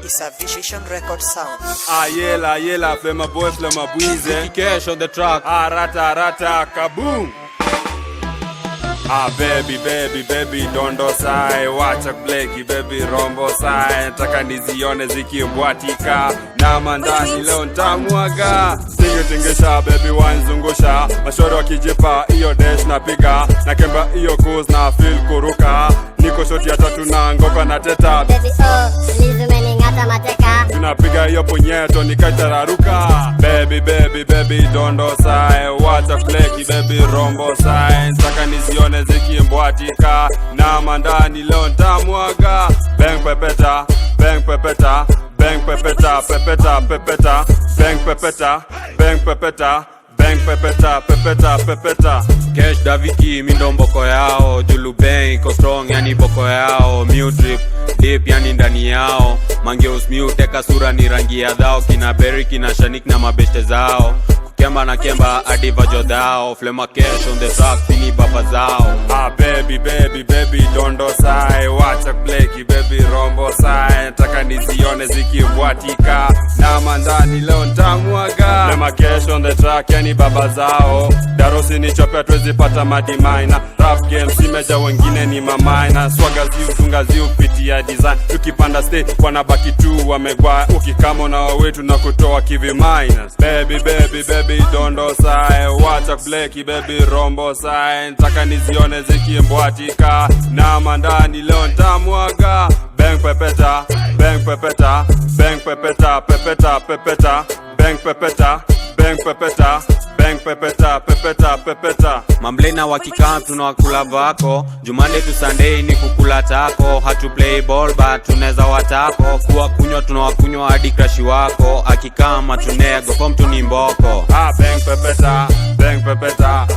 It's a Vision Record sound. Yela, Flema boy, Flema Bwize. Cash on the track. Rata, kaboom. Baby, dondo sai. Wacha bleki, baby, rombo sai. Taka nizione zikibwatika. Na mandani leo ntamwaga. Tingesha, baby, wanzungusha. Mashoro kijipa, iyo dash na piga. Na kemba iyo kuz na feel kuruka. Niko shoti ya tatu na ngoka na teta. Baby, lizume ngata mateka. Tunapiga iyo punyeto nikatararuka. Baby, dondo sai. Wacha bleki, baby, rombo sai. Taka nizione zikimbwatika. Na mandani leo ntamwaga. Bang pepeta. Bang pepeta. Bang pepeta. Cash Daviki mindo mboko yao. Julu Bang iko strong yani boko yao. Mew drip deep yani ndani yao. Mangeus Mew teka sura ni rangi ya dhao. Kina Berry kina Shanik na mabeste zao. Kemba na kemba adiva jodao. Flema cash on the track fini baba zao. Baby, dondo sai. Wacha bleki, baby, rombo sai. Taka nizione zikibwatika. Na mandani leo ntamwaga. Flema cash on the track yani baba zao. Darosi ni chope tuwezi pata madimaina. Rap game simeja wengine ni mamaina. Swaga funga pitia design. Tukipanda stage wanabaki tu wamegwa. Ukikamo na wetu na kutoa kivi minus. Baby, dondo sai. Wacha bleki, baby, rombo sai. Taka nizione zikimbwatika. Na mandani leo ntamwaga. Bang pepeta. Mamblena wakikam tunawakula vako. Jumande tu Sunday ni kukula tako. Hatu play ball but tuneza watako. Kuwa kunywa tunawakunywa hadi crush wako. Akikama tunego kwa mtu ni mboko. Bang pepeta. Bang pepeta.